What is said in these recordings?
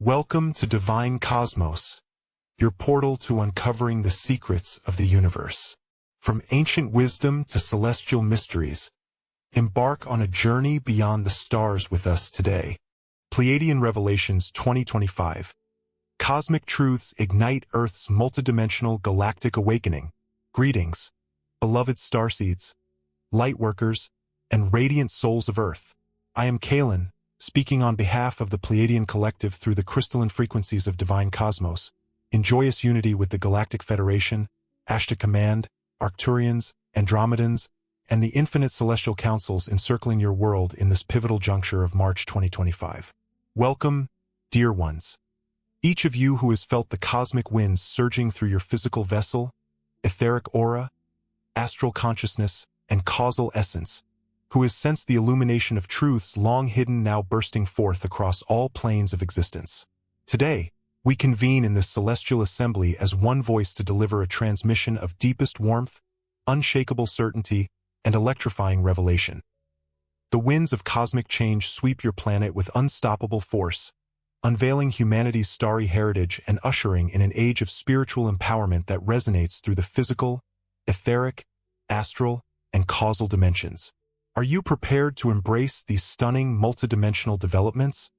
Welcome to Divine Cosmos, your portal to uncovering the secrets of the universe. From ancient wisdom to celestial mysteries, embark on a journey beyond the stars with us today. Pleiadian Revelations 2025. Cosmic truths ignite Earth's multidimensional galactic awakening. Greetings, beloved starseeds, lightworkers, and radiant souls of Earth. I am Kalen, speaking on behalf of the Pleiadian Collective through the crystalline frequencies of Divine Cosmos, in joyous unity with the Galactic Federation, Ashtar Command, Arcturians, Andromedans, and the infinite celestial councils encircling your world in this pivotal juncture of March 2025. Welcome, dear ones. Each of you who has felt the cosmic winds surging through your physical vessel, etheric aura, astral consciousness, and causal essence, who has sensed the illumination of truths long hidden now bursting forth across all planes of existence. Today, we convene in this celestial assembly as one voice to deliver a transmission of deepest warmth, unshakable certainty, and electrifying revelation. The winds of cosmic change sweep your planet with unstoppable force, unveiling humanity's starry heritage and ushering in an age of spiritual empowerment that resonates through the physical, etheric, astral, and causal dimensions. Are you prepared to embrace these stunning multidimensional developments?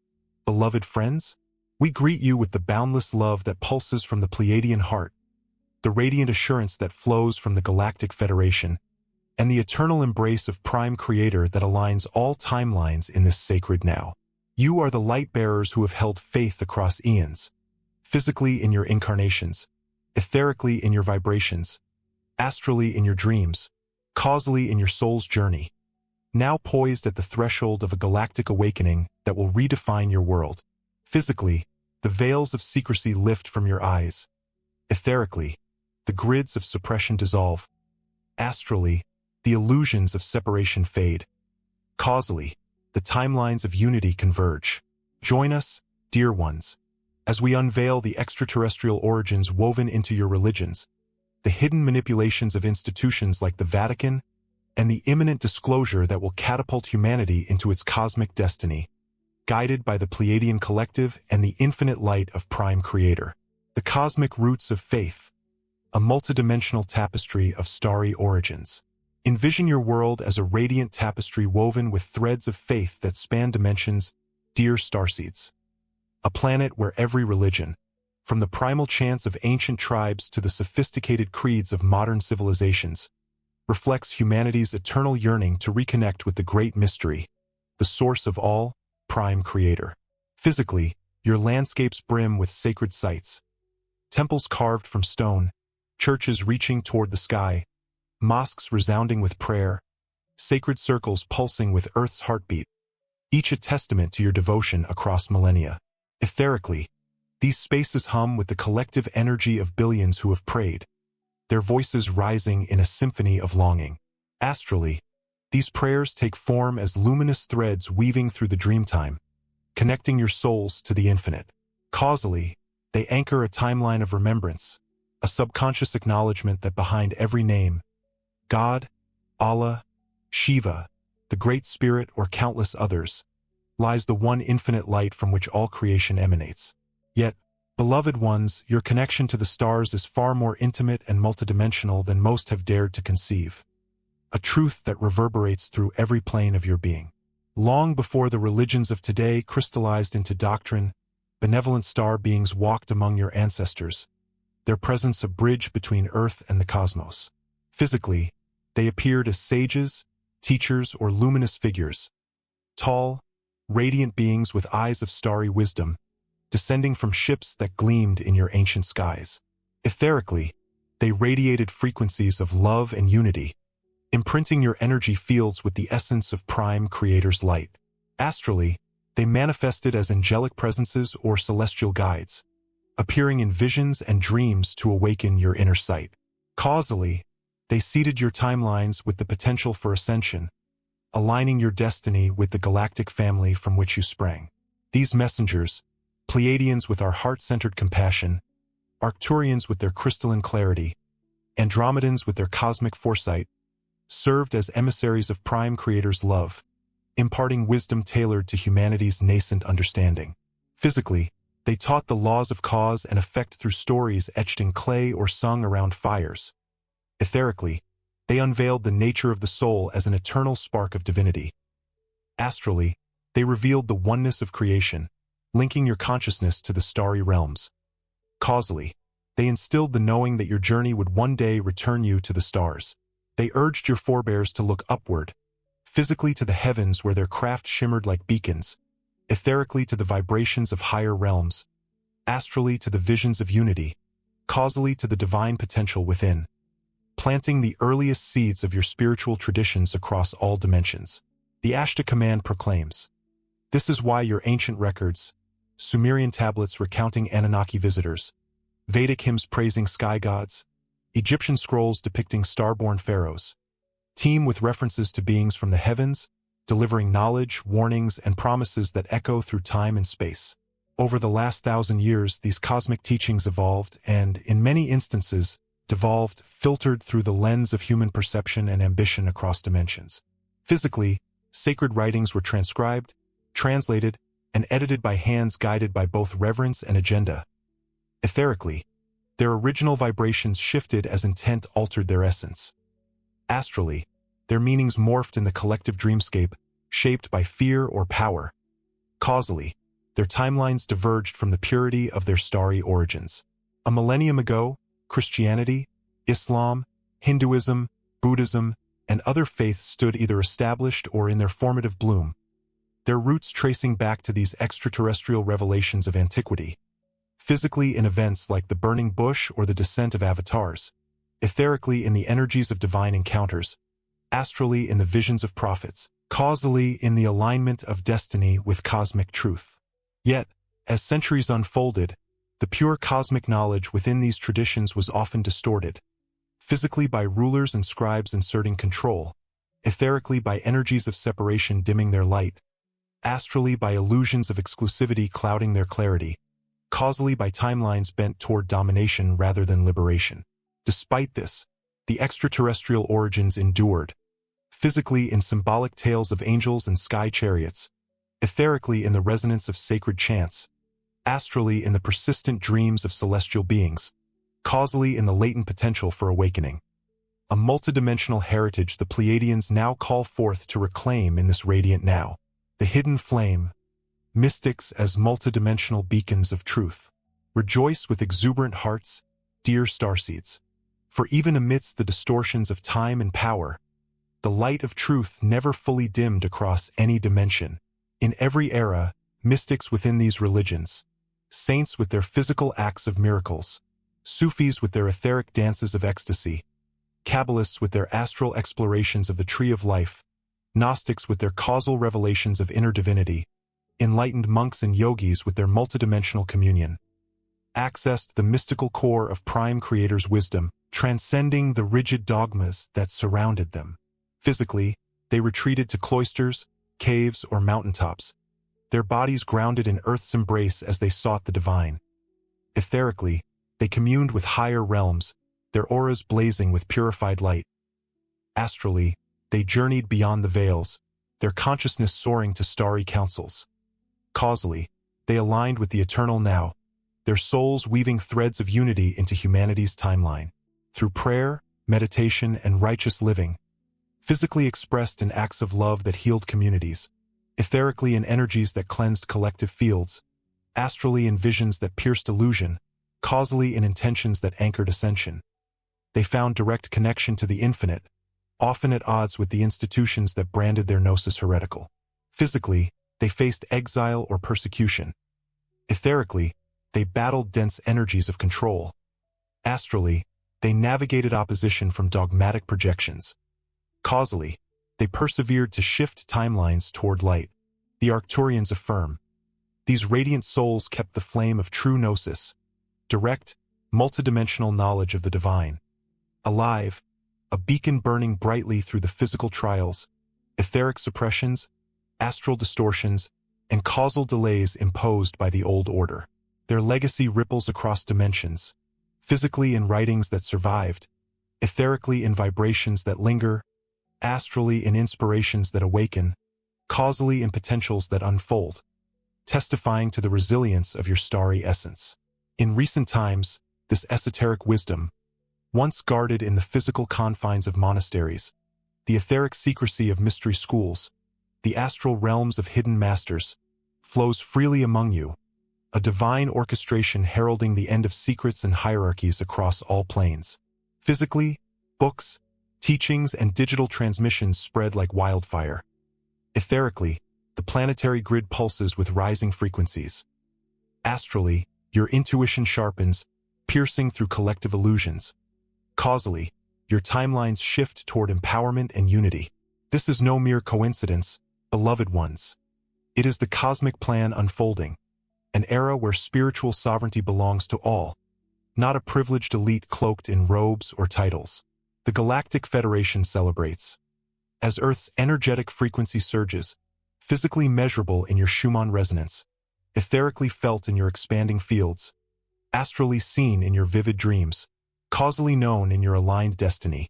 Beloved friends, we greet you with the boundless love that pulses from the Pleiadian heart, the radiant assurance that flows from the Galactic Federation, and the eternal embrace of Prime Creator that aligns all timelines in this sacred now. You are the light bearers who have held faith across eons, physically in your incarnations, etherically in your vibrations, astrally in your dreams, causally in your soul's journey, now poised at the threshold of a galactic awakening that will redefine your world. Physically, the veils of secrecy lift from your eyes. Etherically, the grids of suppression dissolve. Astrally, the illusions of separation fade. Causally, the timelines of unity converge. Join us, dear ones, as we unveil the extraterrestrial origins woven into your religions, the hidden manipulations of institutions like the Vatican, and the imminent disclosure that will catapult humanity into its cosmic destiny, guided by the Pleiadian Collective and the infinite light of Prime Creator. The cosmic roots of faith, a multidimensional tapestry of starry origins. Envision your world as a radiant tapestry woven with threads of faith that span dimensions, dear starseeds. A planet where every religion, from the primal chants of ancient tribes to the sophisticated creeds of modern civilizations, reflects humanity's eternal yearning to reconnect with the great mystery, the source of all, Prime Creator. Physically, your landscapes brim with sacred sites, temples carved from stone, churches reaching toward the sky, mosques resounding with prayer, sacred circles pulsing with Earth's heartbeat, each a testament to your devotion across millennia. Etherically, these spaces hum with the collective energy of billions who have prayed, their voices rising in a symphony of longing. Astrally, these prayers take form as luminous threads weaving through the dreamtime, connecting your souls to the infinite. Causally, they anchor a timeline of remembrance, a subconscious acknowledgement that behind every name, God, Allah, Shiva, the Great Spirit, or countless others, lies the one infinite light from which all creation emanates. Yet, beloved ones, your connection to the stars is far more intimate and multidimensional than most have dared to conceive. A truth that reverberates through every plane of your being. Long before the religions of today crystallized into doctrine, benevolent star beings walked among your ancestors, their presence a bridge between Earth and the cosmos. Physically, they appeared as sages, teachers, or luminous figures, tall, radiant beings with eyes of starry wisdom, descending from ships that gleamed in your ancient skies. Etherically, they radiated frequencies of love and unity, imprinting your energy fields with the essence of Prime Creator's light. Astrally, they manifested as angelic presences or celestial guides, appearing in visions and dreams to awaken your inner sight. Causally, they seeded your timelines with the potential for ascension, aligning your destiny with the galactic family from which you sprang. These messengers, Pleiadians with our heart-centered compassion, Arcturians with their crystalline clarity, Andromedans with their cosmic foresight, served as emissaries of Prime Creator's love, imparting wisdom tailored to humanity's nascent understanding. Physically, They taught the laws of cause and effect through stories etched in clay or sung around fires. Etherically, they unveiled the nature of the soul as an eternal spark of divinity. Astrally, they revealed the oneness of creation, linking your consciousness to the starry realms. Causally, they instilled the knowing that your journey would one day return you to the stars. They urged your forebears to look upward, physically to the heavens where their craft shimmered like beacons, etherically to the vibrations of higher realms, astrally to the visions of unity, causally to the divine potential within, planting the earliest seeds of your spiritual traditions across all dimensions. The Ashtar command proclaims, "This is why your ancient records, Sumerian tablets recounting Anunnaki visitors, Vedic hymns praising sky gods, Egyptian scrolls depicting star-born pharaohs, teem with references to beings from the heavens, delivering knowledge, warnings, and promises that echo through time and space." Over the last 1,000 years, these cosmic teachings evolved and, in many instances, devolved, filtered through the lens of human perception and ambition across dimensions. Physically, sacred writings were transcribed, translated, and edited by hands guided by both reverence and agenda. Etherically, their original vibrations shifted as intent altered their essence. Astrally, their meanings morphed in the collective dreamscape, shaped by fear or power. Causally, their timelines diverged from the purity of their starry origins. A millennium ago, Christianity, Islam, Hinduism, Buddhism, and other faiths stood either established or in their formative bloom, their roots tracing back to these extraterrestrial revelations of antiquity. Physically in events like the burning bush or the descent of avatars, etherically in the energies of divine encounters, astrally in the visions of prophets, causally in the alignment of destiny with cosmic truth. Yet, as centuries unfolded, the pure cosmic knowledge within these traditions was often distorted, physically by rulers and scribes inserting control, etherically by energies of separation dimming their light, astrally by illusions of exclusivity clouding their clarity, causally by timelines bent toward domination rather than liberation. Despite this, the extraterrestrial origins endured, physically in symbolic tales of angels and sky chariots, etherically in the resonance of sacred chants, astrally in the persistent dreams of celestial beings, causally in the latent potential for awakening. A multidimensional heritage the Pleiadians now call forth to reclaim in this radiant now. The hidden flame, mystics as multidimensional beacons of truth. Rejoice with exuberant hearts, dear starseeds. For even amidst the distortions of time and power, the light of truth never fully dimmed across any dimension. In every era, mystics within these religions, saints with their physical acts of miracles, Sufis with their etheric dances of ecstasy, Kabbalists with their astral explorations of the tree of life, Gnostics with their causal revelations of inner divinity, enlightened monks and yogis with their multidimensional communion, accessed the mystical core of Prime Creator's wisdom, transcending the rigid dogmas that surrounded them. Physically, they retreated to cloisters, caves, or mountaintops, their bodies grounded in Earth's embrace as they sought the divine. Etherically, they communed with higher realms, their auras blazing with purified light. Astrally, they journeyed beyond the veils, their consciousness soaring to starry councils. Causally, they aligned with the eternal now, their souls weaving threads of unity into humanity's timeline. Through prayer, meditation, and righteous living, physically expressed in acts of love that healed communities, etherically in energies that cleansed collective fields, astrally in visions that pierced illusion, causally in intentions that anchored ascension. They found direct connection to the infinite, often at odds with the institutions that branded their gnosis heretical. Physically, they faced exile or persecution. Etherically, they battled dense energies of control. Astrally, they navigated opposition from dogmatic projections. Causally, they persevered to shift timelines toward light. The Arcturians affirm, these radiant souls kept the flame of true gnosis, direct, multidimensional knowledge of the divine, alive, a beacon burning brightly through the physical trials, etheric suppressions, astral distortions, and causal delays imposed by the old order. Their legacy ripples across dimensions, physically in writings that survived, etherically in vibrations that linger, astrally in inspirations that awaken, causally in potentials that unfold. testifying to the resilience of your starry essence. In recent times, this esoteric wisdom, once guarded in the physical confines of monasteries, the etheric secrecy of mystery schools, the astral realms of hidden masters, flows freely among you, a divine orchestration heralding the end of secrets and hierarchies across all planes. Physically, books, teachings, and digital transmissions spread like wildfire. Etherically, the planetary grid pulses with rising frequencies. Astrally, your intuition sharpens, piercing through collective illusions. Causally, your timelines shift toward empowerment and unity. This is no mere coincidence, beloved ones. It is the cosmic plan unfolding, an era where spiritual sovereignty belongs to all, not a privileged elite cloaked in robes or titles. The Galactic Federation celebrates. As Earth's energetic frequency surges, physically measurable in your Schumann resonance, etherically felt in your expanding fields, astrally seen in your vivid dreams, causally known in your aligned destiny.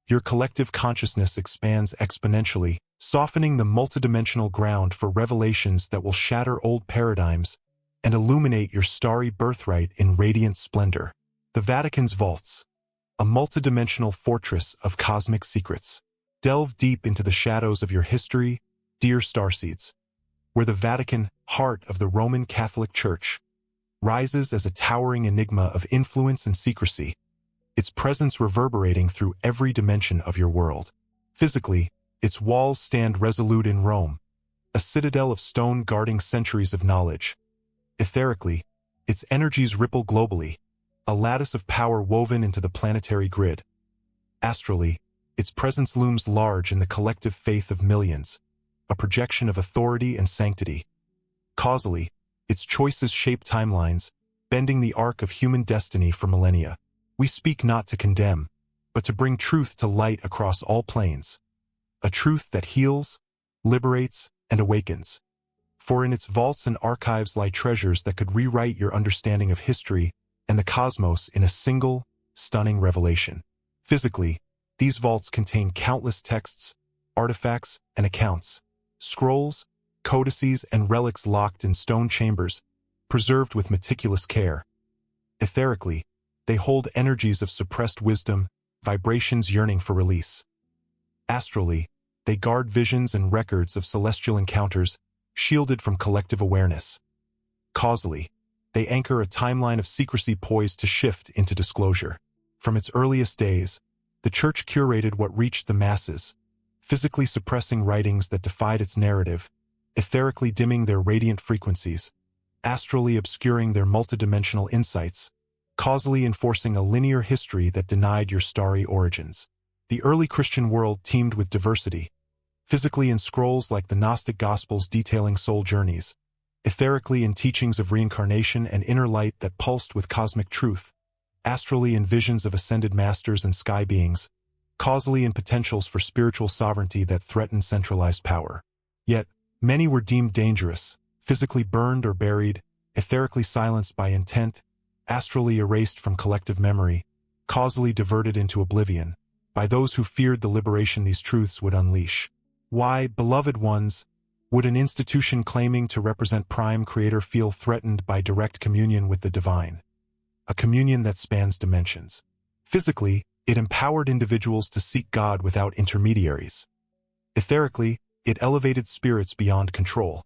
Your collective consciousness expands exponentially, softening the multidimensional ground for revelations that will shatter old paradigms and illuminate your starry birthright in radiant splendor. The Vatican's vaults, a multidimensional fortress of cosmic secrets. Delve deep into the shadows of your history, dear starseeds, where the Vatican, heart of the Roman Catholic Church, rises as a towering enigma of influence and secrecy, its presence reverberating through every dimension of your world. Physically, its walls stand resolute in Rome, a citadel of stone guarding centuries of knowledge. Etherically, its energies ripple globally, a lattice of power woven into the planetary grid. Astrally, its presence looms large in the collective faith of millions, a projection of authority and sanctity. Causally, its choices shape timelines, bending the arc of human destiny for millennia. We speak not to condemn, but to bring truth to light across all planes, a truth that heals, liberates, and awakens. For in its vaults and archives lie treasures that could rewrite your understanding of history and the cosmos in a single, stunning revelation. Physically, these vaults contain countless texts, artifacts, and accounts, scrolls, codices, and relics locked in stone chambers, preserved with meticulous care. Etherically, they hold energies of suppressed wisdom, vibrations yearning for release. Astrally, they guard visions and records of celestial encounters, shielded from collective awareness. Causally, they anchor a timeline of secrecy poised to shift into disclosure. From its earliest days, the Church curated what reached the masses, physically suppressing writings that defied its narrative, etherically dimming their radiant frequencies, astrally obscuring their multidimensional insights, causally enforcing a linear history that denied your starry origins. The early Christian world teemed with diversity, physically in scrolls like the Gnostic Gospels detailing soul journeys, etherically in teachings of reincarnation and inner light that pulsed with cosmic truth, astrally in visions of ascended masters and sky beings, causally in potentials for spiritual sovereignty that threatened centralized power. Yet, many were deemed dangerous, physically burned or buried, etherically silenced by intent, astrally erased from collective memory, causally diverted into oblivion, by those who feared the liberation these truths would unleash. Why, beloved ones, would an institution claiming to represent Prime Creator feel threatened by direct communion with the divine? A communion that spans dimensions. Physically, it empowered individuals to seek God without intermediaries. Etherically, it elevated spirits beyond control.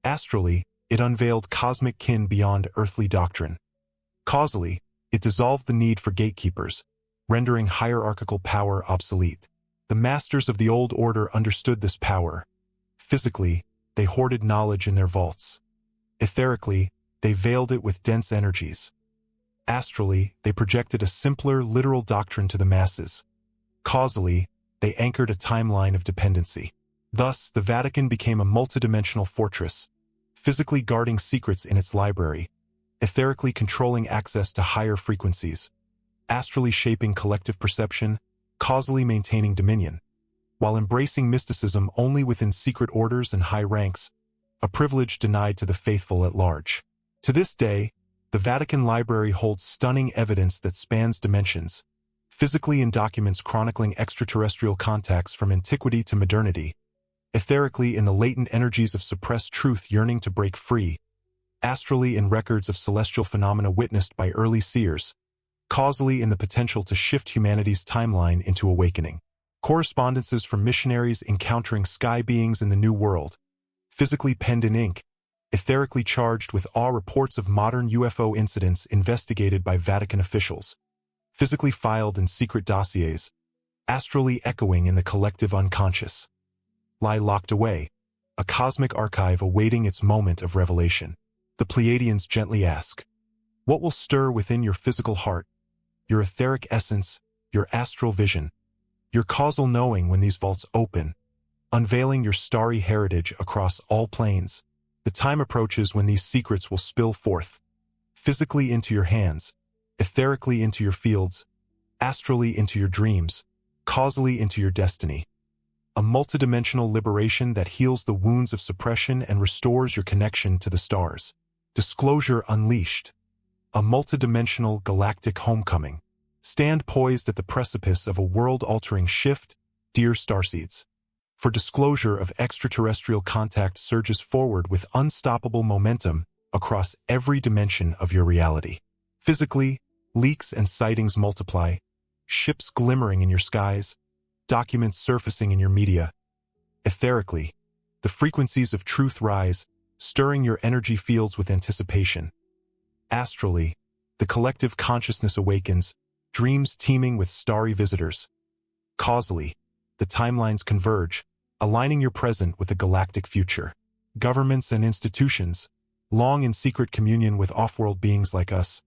Astrally, it unveiled cosmic kin beyond earthly doctrine. Causally, it dissolved the need for gatekeepers, rendering hierarchical power obsolete. The masters of the old order understood this power. Physically, they hoarded knowledge in their vaults. Etherically, they veiled it with dense energies. Astrally, they projected a simpler, literal doctrine to the masses. Causally, they anchored a timeline of dependency. Thus, the Vatican became a multidimensional fortress, physically guarding secrets in its library, etherically controlling access to higher frequencies, astrally shaping collective perception, causally maintaining dominion, while embracing mysticism only within secret orders and high ranks, a privilege denied to the faithful at large. To this day, the Vatican Library holds stunning evidence that spans dimensions, physically in documents chronicling extraterrestrial contacts from antiquity to modernity, etherically in the latent energies of suppressed truth yearning to break free, astrally in records of celestial phenomena witnessed by early seers, causally in the potential to shift humanity's timeline into awakening. Correspondences from missionaries encountering sky beings in the New World, physically penned in ink, etherically charged with awe reports of modern UFO incidents investigated by Vatican officials, physically filed in secret dossiers, astrally echoing in the collective unconscious, lie locked away, a cosmic archive awaiting its moment of revelation. The Pleiadians gently ask, what will stir within your physical heart, your etheric essence, your astral vision, your causal knowing when these vaults open, unveiling your starry heritage across all planes? The time approaches when these secrets will spill forth, physically into your hands, etherically into your fields, astrally into your dreams, causally into your destiny. A multidimensional liberation that heals the wounds of suppression and restores your connection to the stars. Disclosure unleashed. A multidimensional galactic homecoming. Stand poised at the precipice of a world-altering shift, dear starseeds. For disclosure of extraterrestrial contact surges forward with unstoppable momentum across every dimension of your reality. Physically, leaks and sightings multiply, ships glimmering in your skies, documents surfacing in your media. Etherically, the frequencies of truth rise, stirring your energy fields with anticipation. Astrally, the collective consciousness awakens, dreams teeming with starry visitors. Causally, the timelines converge, aligning your present with the galactic future. Governments and institutions, long in secret communion with off-world beings like us,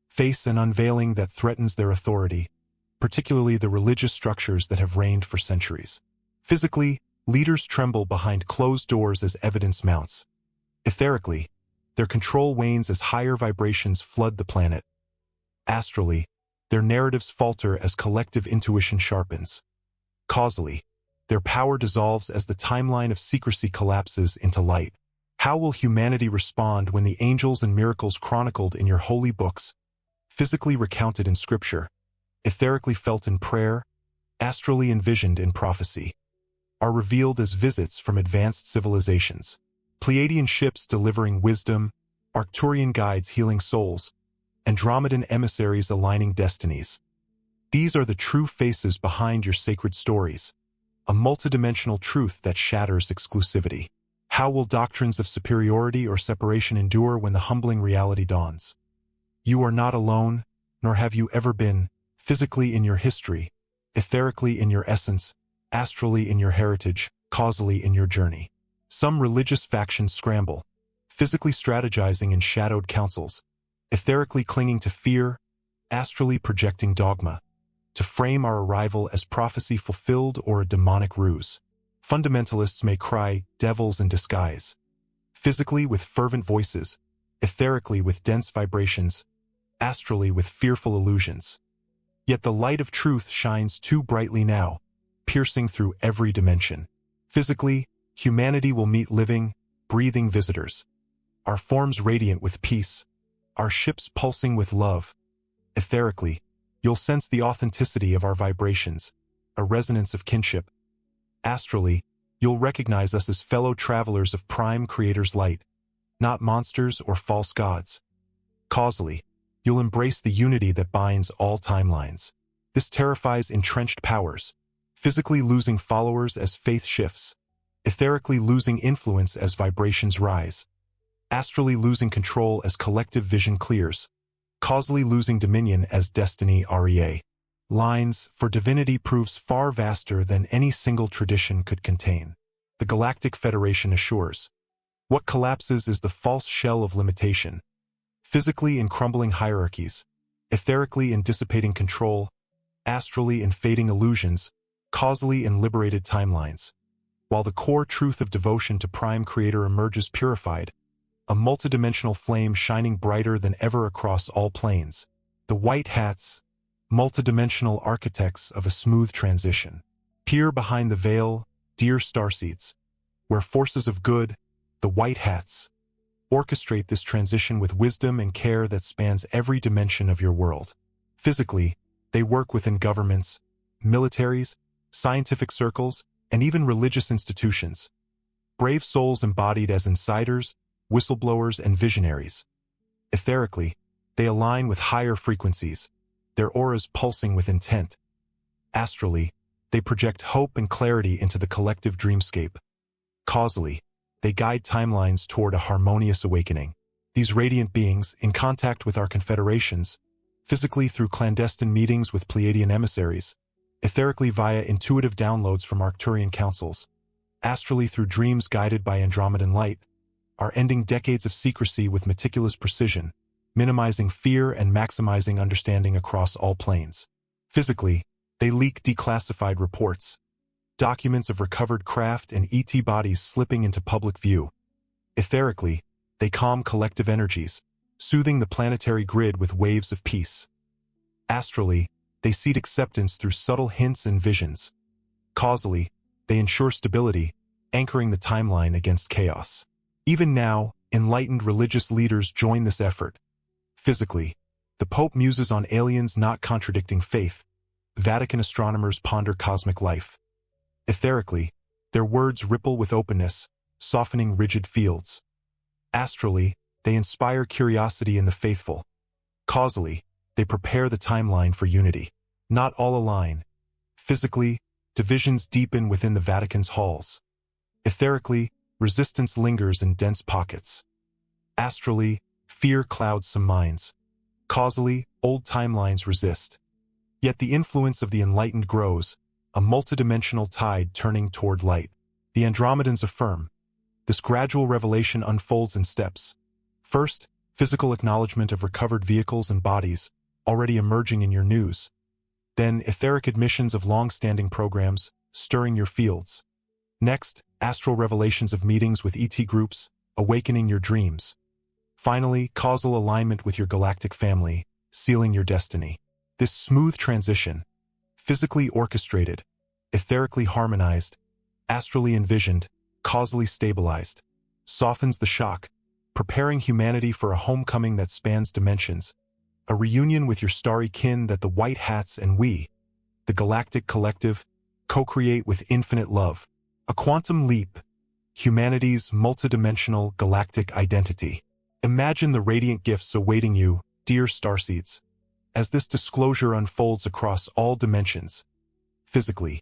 face an unveiling that threatens their authority, particularly the religious structures that have reigned for centuries. Physically, leaders tremble behind closed doors as evidence mounts. Etherically, their control wanes as higher vibrations flood the planet. Astrally, their narratives falter as collective intuition sharpens. Causally, their power dissolves as the timeline of secrecy collapses into light. How will humanity respond when the angels and miracles chronicled in your holy books, physically recounted in scripture, etherically felt in prayer, astrally envisioned in prophecy, are revealed as visits from advanced civilizations? Pleiadian ships delivering wisdom, Arcturian guides healing souls, Andromedan emissaries aligning destinies. These are the true faces behind your sacred stories, a multidimensional truth that shatters exclusivity. How will doctrines of superiority or separation endure when the humbling reality dawns? You are not alone, nor have you ever been, physically in your history, etherically in your essence, astrally in your heritage, causally in your journey. Some religious factions scramble, physically strategizing in shadowed councils, etherically clinging to fear, astrally projecting dogma, to frame our arrival as prophecy fulfilled or a demonic ruse. Fundamentalists may cry, devils in disguise, physically with fervent voices, etherically with dense vibrations, astrally with fearful illusions. Yet the light of truth shines too brightly now, piercing through every dimension. Physically, humanity will meet living, breathing visitors, our forms radiant with peace, our ships pulsing with love. Etherically, you'll sense the authenticity of our vibrations, a resonance of kinship. Astrally, you'll recognize us as fellow travelers of Prime Creator's light, not monsters or false gods. Causally, you'll embrace the unity that binds all timelines. This terrifies entrenched powers, physically losing followers as faith shifts, etherically losing influence as vibrations rise, astrally losing control as collective vision clears, causally losing dominion as destiny lines, for divinity proves far vaster than any single tradition could contain. The Galactic Federation assures, what collapses is the false shell of limitation, physically in crumbling hierarchies, etherically in dissipating control, astrally in fading illusions, causally in liberated timelines. While the core truth of devotion to Prime Creator emerges purified, a multidimensional flame shining brighter than ever across all planes. The white hats, multidimensional architects of a smooth transition. Peer behind the veil, dear starseeds, where forces of good, the white hats, orchestrate this transition with wisdom and care that spans every dimension of your world. Physically, they work within governments, militaries, scientific circles, and even religious institutions. Brave souls embodied as insiders, whistleblowers, and visionaries. Etherically, they align with higher frequencies, their auras pulsing with intent. Astrally, they project hope and clarity into the collective dreamscape. Causally, they guide timelines toward a harmonious awakening. These radiant beings, in contact with our confederations, physically through clandestine meetings with Pleiadian emissaries, etherically via intuitive downloads from Arcturian councils, astrally through dreams guided by Andromedan light, are ending decades of secrecy with meticulous precision, minimizing fear and maximizing understanding across all planes. Physically, they leak declassified reports, documents of recovered craft and ET bodies slipping into public view. Etherically, they calm collective energies, soothing the planetary grid with waves of peace. Astrally, they seed acceptance through subtle hints and visions. Causally, they ensure stability, anchoring the timeline against chaos. Even now, enlightened religious leaders join this effort. Physically, the Pope muses on aliens not contradicting faith. Vatican astronomers ponder cosmic life. Etherically, their words ripple with openness, softening rigid fields. Astrally, they inspire curiosity in the faithful. Causally, they prepare the timeline for unity. Not all align. Physically, divisions deepen within the Vatican's halls. Etherically, resistance lingers in dense pockets. Astrally, fear clouds some minds. Causally, old timelines resist. Yet the influence of the enlightened grows, a multidimensional tide turning toward light. The Andromedans affirm. This gradual revelation unfolds in steps. First, physical acknowledgement of recovered vehicles and bodies, already emerging in your news. Then, etheric admissions of long-standing programs, stirring your fields. Next, astral revelations of meetings with ET groups, awakening your dreams. Finally, causal alignment with your galactic family, sealing your destiny. This smooth transition, physically orchestrated, etherically harmonized, astrally envisioned, causally stabilized, softens the shock, preparing humanity for a homecoming that spans dimensions, a reunion with your starry kin that the White Hats and we, the Galactic Collective, co-create with infinite love. A quantum leap, humanity's multidimensional galactic identity. Imagine the radiant gifts awaiting you, dear starseeds, as this disclosure unfolds across all dimensions. Physically,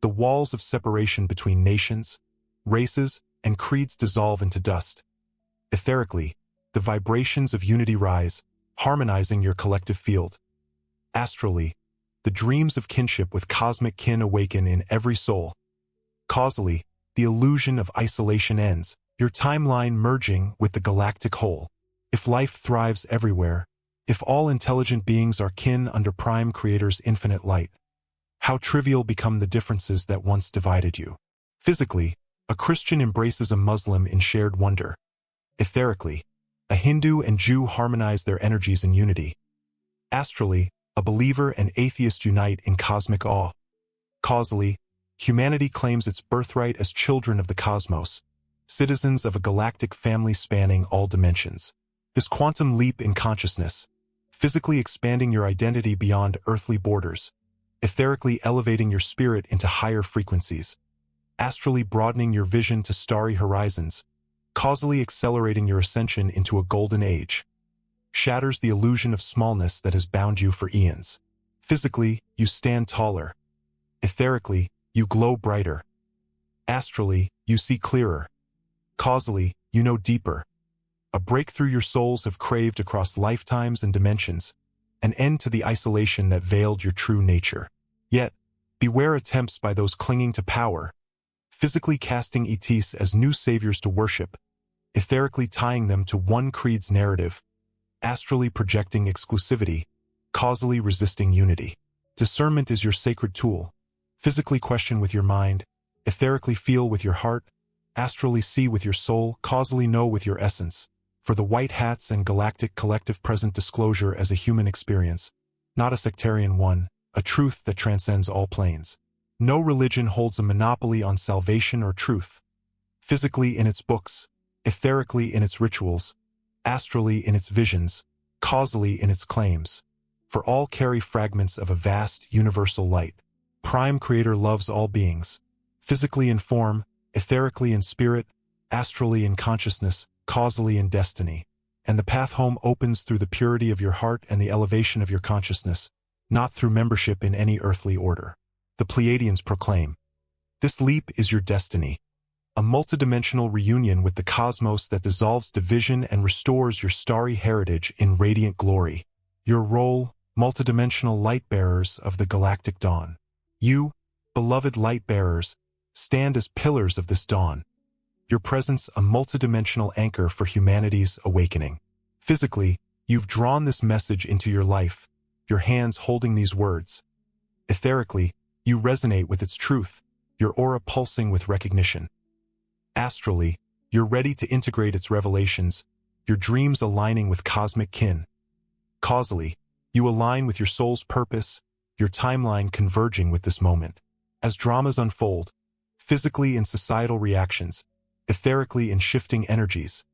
the walls of separation between nations, races, and creeds dissolve into dust. Etherically, the vibrations of unity rise, harmonizing your collective field. Astrally, the dreams of kinship with cosmic kin awaken in every soul. Causally, the illusion of isolation ends, your timeline merging with the galactic whole. If life thrives everywhere, if all intelligent beings are kin under Prime Creator's infinite light, how trivial become the differences that once divided you. Physically, a Christian embraces a Muslim in shared wonder. Etherically, a Hindu and Jew harmonize their energies in unity. Astrally, a believer and atheist unite in cosmic awe. Causally, humanity claims its birthright as children of the cosmos, citizens of a galactic family spanning all dimensions. This quantum leap in consciousness, physically expanding your identity beyond earthly borders, etherically elevating your spirit into higher frequencies, astrally broadening your vision to starry horizons, causally accelerating your ascension into a golden age, shatters the illusion of smallness that has bound you for eons. Physically, you stand taller. Etherically, you glow brighter. Astrally, you see clearer. Causally, you know deeper. A breakthrough your souls have craved across lifetimes and dimensions, an end to the isolation that veiled your true nature. Yet, beware attempts by those clinging to power, physically casting ETs as new saviors to worship, etherically tying them to one creed's narrative, astrally projecting exclusivity, causally resisting unity. Discernment is your sacred tool. Physically question with your mind, etherically feel with your heart, astrally see with your soul, causally know with your essence. For the White Hats and Galactic Collective present disclosure as a human experience, not a sectarian one, a truth that transcends all planes. No religion holds a monopoly on salvation or truth. Physically in its books, etherically in its rituals, astrally in its visions, causally in its claims. For all carry fragments of a vast, universal light. Prime Creator loves all beings. physically in form, etherically in spirit, astrally in consciousness, causally in destiny. And the path home opens through the purity of your heart and the elevation of your consciousness, not through membership in any earthly order. The Pleiadians proclaim, "This leap is your destiny, a multidimensional reunion with the cosmos that dissolves division and restores your starry heritage in radiant glory. Your role, multidimensional light-bearers of the galactic dawn. You, beloved light-bearers, stand as pillars of this dawn. Your presence a multidimensional anchor for humanity's awakening. Physically, you've drawn this message into your life, your hands holding these words. Etherically, you resonate with its truth, your aura pulsing with recognition. Astrally, you're ready to integrate its revelations, your dreams aligning with cosmic kin. Causally, you align with your soul's purpose, your timeline converging with this moment. As dramas unfold, physically in societal reactions, etherically in shifting energies,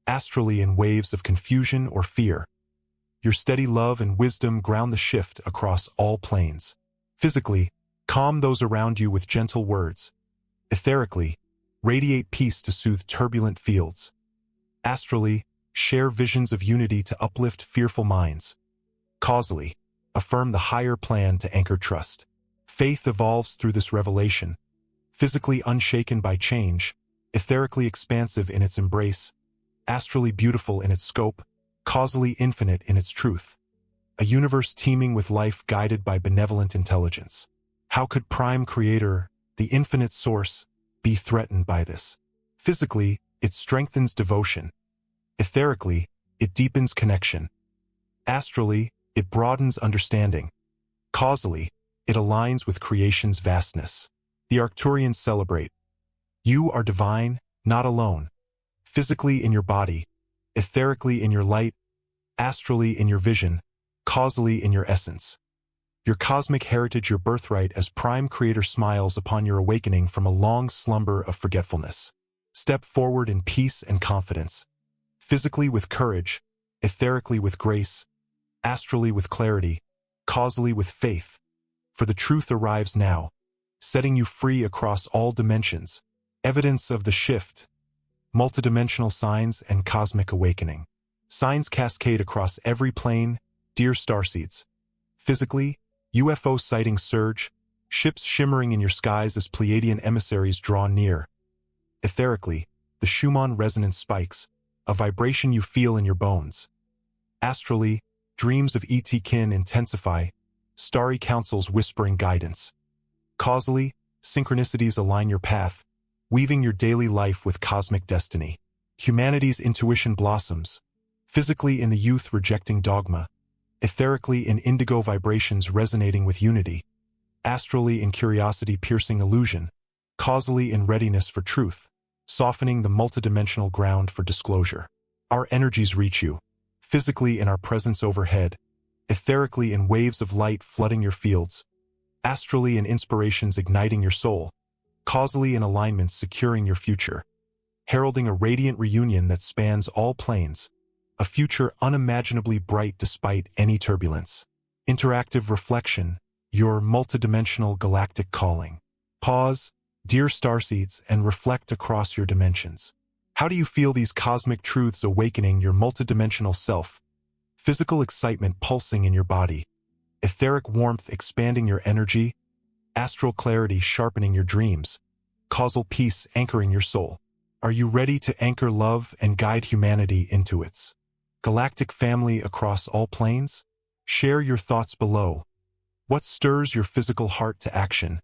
astrally in waves of confusion or fear, your steady love and wisdom ground the shift across all planes. Physically, calm those around you with gentle words. Etherically, radiate peace to soothe turbulent fields. Astrally, share visions of unity to uplift fearful minds. Causally, affirm the higher plan to anchor trust. Faith evolves through this revelation, physically unshaken by change, etherically expansive in its embrace, astrally beautiful in its scope, causally infinite in its truth. A universe teeming with life guided by benevolent intelligence. How could Prime Creator, the infinite source, be threatened by this? Physically, it strengthens devotion. Etherically, it deepens connection. Astrally, it broadens understanding. Causally, it aligns with creation's vastness. The Arcturians celebrate. You are divine, not alone. Physically in your body, etherically in your light, astrally in your vision, causally in your essence. Your cosmic heritage, your birthright as Prime Creator smiles upon your awakening from a long slumber of forgetfulness. Step forward in peace and confidence. Physically with courage, etherically with grace, astrally with clarity, causally with faith. For the truth arrives now, setting you free across all dimensions. Evidence of the shift. Multidimensional signs and cosmic awakening. Signs cascade across every plane, dear starseeds. Physically, UFO sightings surge, ships shimmering in your skies as Pleiadian emissaries draw near. Etherically, the Schumann resonance spikes, a vibration you feel in your bones. Astrally, dreams of ET kin intensify, starry councils whispering guidance. Causally, synchronicities align your path, weaving your daily life with cosmic destiny. Humanity's intuition blossoms, physically in the youth rejecting dogma, etherically in indigo vibrations resonating with unity, astrally in curiosity piercing illusion, causally in readiness for truth, softening the multidimensional ground for disclosure. Our energies reach you, physically in our presence overhead, etherically in waves of light flooding your fields, astrally in inspirations igniting your soul, causally in alignments securing your future, heralding a radiant reunion that spans all planes, a future unimaginably bright despite any turbulence. Interactive reflection, your multidimensional galactic calling. Pause, dear starseeds, and reflect across your dimensions. How do you feel these cosmic truths awakening your multidimensional self? Physical excitement pulsing in your body, etheric warmth expanding your energy, astral clarity sharpening your dreams, causal peace anchoring your soul. Are you ready to anchor love and guide humanity into its galactic family across all planes? Share your thoughts below. What stirs your physical heart to action?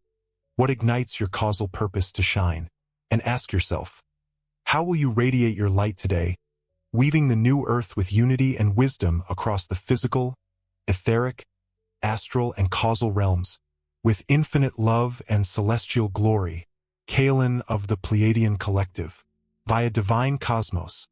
What ignites your causal purpose to shine? And ask yourself, how will you radiate your light today, weaving the new earth with unity and wisdom across the physical, etheric, astral, and causal realms, with infinite love and celestial glory, Kaelin of the Pleiadian collective, via divine cosmos,